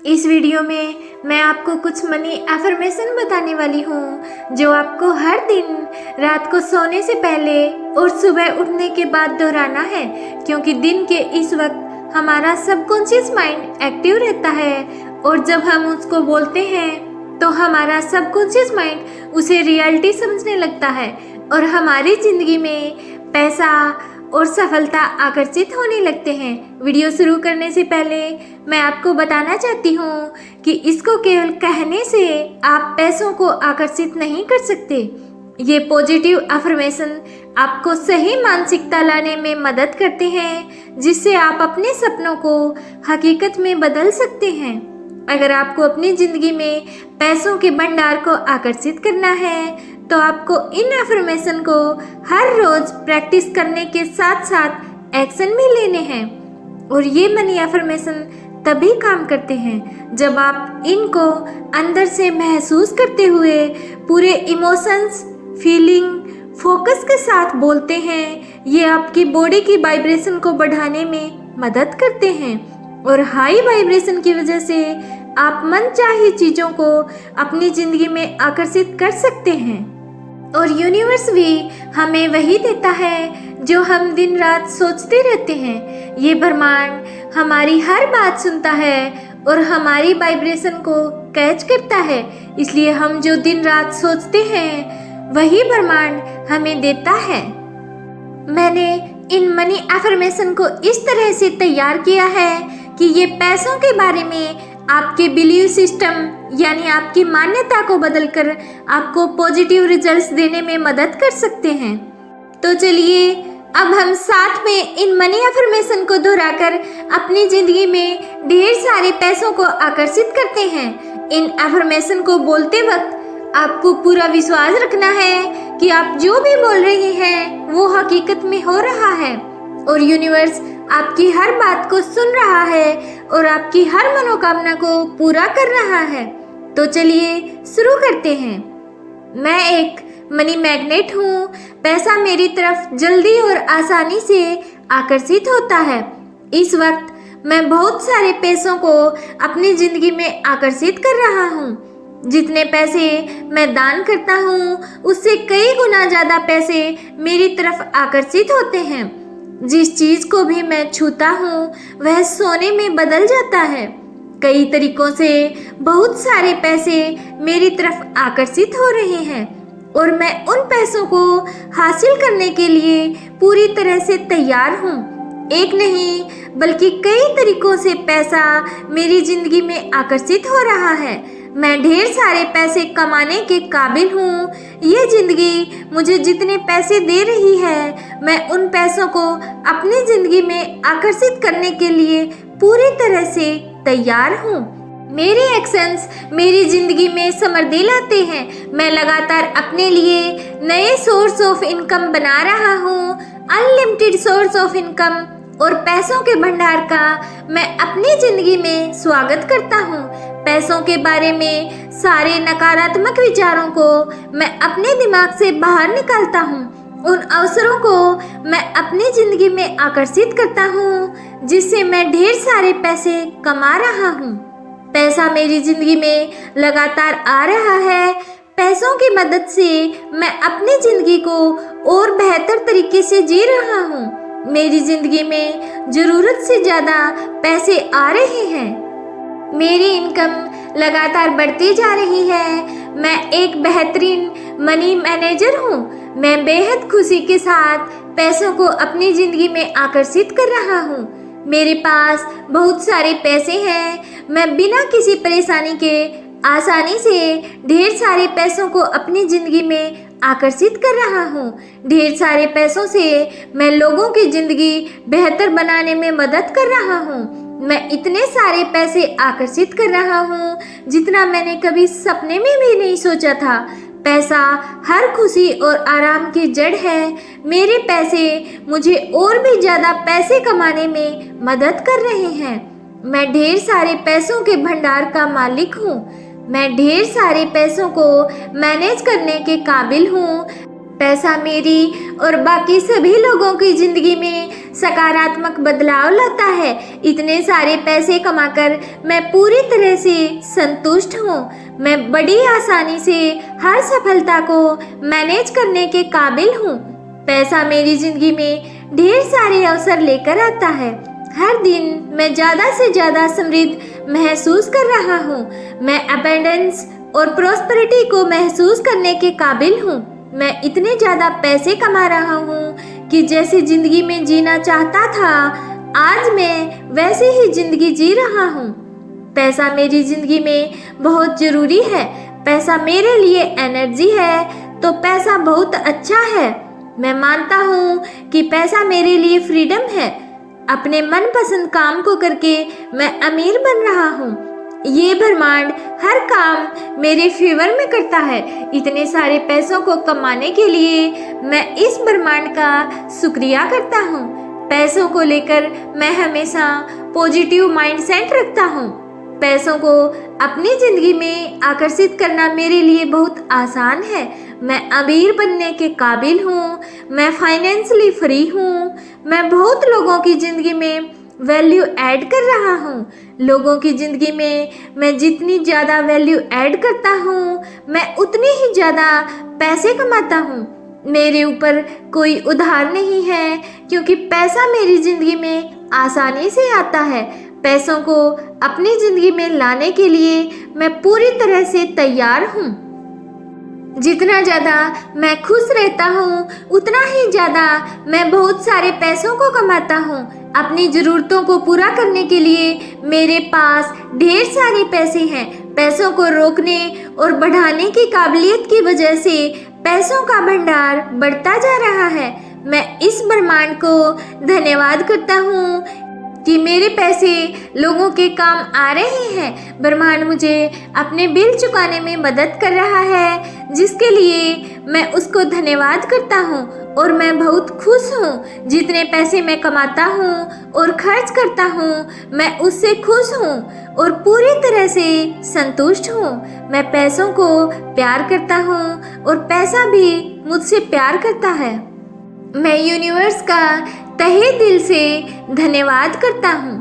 इस वीडियो में मैं आपको कुछ मनी एफर्मेशन बताने वाली हूँ जो आपको हर दिन रात को सोने से पहले और सुबह उठने के बाद दोहराना है, क्योंकि दिन के इस वक्त हमारा सबकॉन्शियस माइंड एक्टिव रहता है और जब हम उसको बोलते हैं तो हमारा सबकॉन्शियस माइंड उसे रियलिटी समझने लगता है और हमारी ज़िंदगी में पैसा और सफलता आकर्षित होने लगते हैं। वीडियो शुरू करने से पहले मैं आपको बताना चाहती हूँ कि इसको केवल कहने से आप पैसों को आकर्षित नहीं कर सकते। ये पॉजिटिव अफर्मेशन आपको सही मानसिकता लाने में मदद करते हैं, जिससे आप अपने सपनों को हकीकत में बदल सकते हैं। अगर आपको अपनी ज़िंदगी में पैसों के भंडार को आकर्षित करना है तो आपको इन अफर्मेशन को हर रोज़ प्रैक्टिस करने के साथ साथ एक्शन भी लेने हैं। और ये मनी अफर्मेशन तभी काम करते हैं जब आप इनको अंदर से महसूस करते हुए पूरे इमोशंस, फीलिंग, फोकस के साथ बोलते हैं। ये आपकी बॉडी की वाइब्रेशन को बढ़ाने में मदद करते हैं और हाई वाइब्रेशन की वजह से आप मनचाही चीज़ों को अपनी ज़िंदगी में आकर्षित कर सकते हैं। और यूनिवर्स भी हमें वही देता है जो हम दिन रात सोचते रहते हैं। ये ब्रह्मांड हमारी हर बात सुनता है और हमारी वाइब्रेशन को कैच करता है, इसलिए हम जो दिन रात सोचते हैं वही ब्रह्मांड हमें देता है। मैंने इन मनी अफर्मेशन को इस तरह से तैयार किया है कि ये पैसों के बारे में आपके बिलीव सिस्टम यानी आपकी मान्यता को बदलकर आपको पॉजिटिव रिजल्ट्स देने में मदद कर सकते हैं। तो चलिए अब हम साथ में इन मनी अफर्मेशन को दोहराकर अपनी ज़िंदगी में ढेर सारे पैसों को आकर्षित करते हैं। इन अफर्मेशन को बोलते वक्त आपको पूरा विश्वास रखना है कि आप जो भी बोल रहे हैं वो हकीकत में हो रहा है और यूनिवर्स आपकी हर बात को सुन रहा है और आपकी हर मनोकामना को पूरा कर रहा है। तो चलिए शुरू करते हैं। मैं एक मनी मैग्नेट हूँ। पैसा मेरी तरफ जल्दी और आसानी से आकर्षित होता है। इस वक्त मैं बहुत सारे पैसों को अपनी ज़िंदगी में आकर्षित कर रहा हूँ। जितने पैसे मैं दान करता हूँ उससे कई गुना ज़्यादा पैसे मेरी तरफ आकर्षित होते हैं। जिस चीज़ को भी मैं छूता हूँ वह सोने में बदल जाता है। कई तरीकों से बहुत सारे पैसे मेरी तरफ आकर्षित हो रहे हैं और मैं उन पैसों को हासिल करने के लिए पूरी तरह से तैयार हूँ। एक नहीं बल्कि कई तरीकों से पैसा मेरी ज़िंदगी में आकर्षित हो रहा है। मैं ढेर सारे पैसे कमाने के काबिल हूँ। ये ज़िंदगी मुझे जितने पैसे दे रही है मैं उन पैसों को अपनी ज़िंदगी में आकर्षित करने के लिए पूरी तरह से तैयार हूँ। मेरे एक्शंस मेरी ज़िंदगी में समृद्धि लाते हैं। मैं लगातार अपने लिए नए सोर्स ऑफ इनकम बना रहा हूँ। अनलिमिटेड सोर्स ऑफ इनकम और पैसों के भंडार का मैं अपनी ज़िंदगी में स्वागत करता हूँ। पैसों के बारे में सारे नकारात्मक विचारों को मैं अपने दिमाग से बाहर निकालता हूँ। उन अवसरों को मैं अपनी ज़िंदगी में आकर्षित करता हूँ जिससे मैं ढेर सारे पैसे कमा रहा हूँ। पैसा मेरी ज़िंदगी में लगातार आ रहा है। पैसों की मदद से मैं अपनी ज़िंदगी को और बेहतर तरीके से जी रहा हूँ। मेरी ज़िंदगी में ज़रूरत से ज़्यादा पैसे आ रहे हैं। मेरी इनकम लगातार बढ़ती जा रही है। मैं एक बेहतरीन मनी मैनेजर हूँ। मैं बेहद खुशी के साथ पैसों को अपनी ज़िंदगी में आकर्षित कर रहा हूँ। मेरे पास बहुत सारे पैसे हैं। मैं बिना किसी परेशानी के आसानी से ढेर सारे पैसों को अपनी ज़िंदगी में आकर्षित कर रहा हूँ। ढेर सारे पैसों से मैं लोगों की ज़िंदगी बेहतर बनाने में मदद कर रहा हूँ। मैं इतने सारे पैसे आकर्षित कर रहा हूँ जितना मैंने कभी सपने में भी नहीं सोचा था। पैसा हर खुशी और आराम की जड़ है। मेरे पैसे मुझे और भी ज़्यादा पैसे कमाने में मदद कर रहे हैं। मैं ढेर सारे पैसों के भंडार का मालिक हूँ। मैं ढेर सारे पैसों को मैनेज करने के काबिल हूँ। पैसा मेरी और बाकी सभी लोगों की ज़िंदगी में सकारात्मक बदलाव लाता है। इतने सारे पैसे कमाकर मैं पूरी तरह से संतुष्ट हूँ। मैं बड़ी आसानी से हर सफलता को मैनेज करने के काबिल हूँ। पैसा मेरी जिंदगी में ढेर सारे अवसर लेकर आता है। हर दिन मैं ज़्यादा से ज़्यादा समृद्ध महसूस कर रहा हूँ। मैं अबंडेंस और प्रॉस्पेरिटी को महसूस करने के काबिल हूँ। मैं इतने ज़्यादा पैसे कमा रहा हूँ कि जैसे ज़िंदगी में जीना चाहता था, आज मैं वैसे ही ज़िंदगी जी रहा हूँ। पैसा मेरी ज़िंदगी में बहुत ज़रूरी है। पैसा मेरे लिए एनर्जी है, तो पैसा बहुत अच्छा है। मैं मानता हूँ कि पैसा मेरे लिए फ्रीडम है। अपने मनपसंद काम को करके मैं अमीर बन रहा हूँ। ये ब्रह्मांड हर काम मेरे फेवर में करता है। इतने सारे पैसों को कमाने के लिए मैं इस ब्रह्मांड का शुक्रिया करता हूँ। पैसों को लेकर मैं हमेशा पॉजिटिव माइंडसेट रखता हूँ। पैसों को अपनी ज़िंदगी में आकर्षित करना मेरे लिए बहुत आसान है। मैं अमीर बनने के काबिल हूँ। मैं फाइनेंशियली फ्री हूँ। मैं बहुत लोगों की ज़िंदगी में वैल्यू ऐड कर रहा हूँ। लोगों की ज़िंदगी में मैं जितनी ज़्यादा वैल्यू ऐड करता हूँ, मैं उतनी ही ज़्यादा पैसे कमाता हूँ। मेरे ऊपर कोई उधार नहीं है, क्योंकि पैसा मेरी ज़िंदगी में आसानी से आता है। पैसों को अपनी ज़िंदगी में लाने के लिए मैं पूरी तरह से तैयार हूँ। जितना ज़्यादा मैं खुश रहता हूँ, उतना ही ज़्यादा मैं बहुत सारे पैसों को कमाता हूँ। अपनी ज़रूरतों को पूरा करने के लिए मेरे पास ढेर सारे पैसे हैं। पैसों को रोकने और बढ़ाने की काबिलियत की वजह से पैसों का भंडार बढ़ता जा रहा है। मैं इस ब्रह्मांड को धन्यवाद करता हूँ कि मेरे पैसे लोगों के काम आ रहे हैं। ब्रह्मांड मुझे अपने बिल चुकाने में मदद कर रहा है, जिसके लिए मैं उसको धन्यवाद करता हूँ और मैं बहुत खुश हूँ। जितने पैसे मैं कमाता हूँ और खर्च करता हूँ, मैं उससे खुश हूँ और पूरी तरह से संतुष्ट हूँ। मैं पैसों को प्यार करता हूँ और पैसा भी मुझसे प्यार करता है। मैं यूनिवर्स का तहे दिल से धन्यवाद करता हूँ।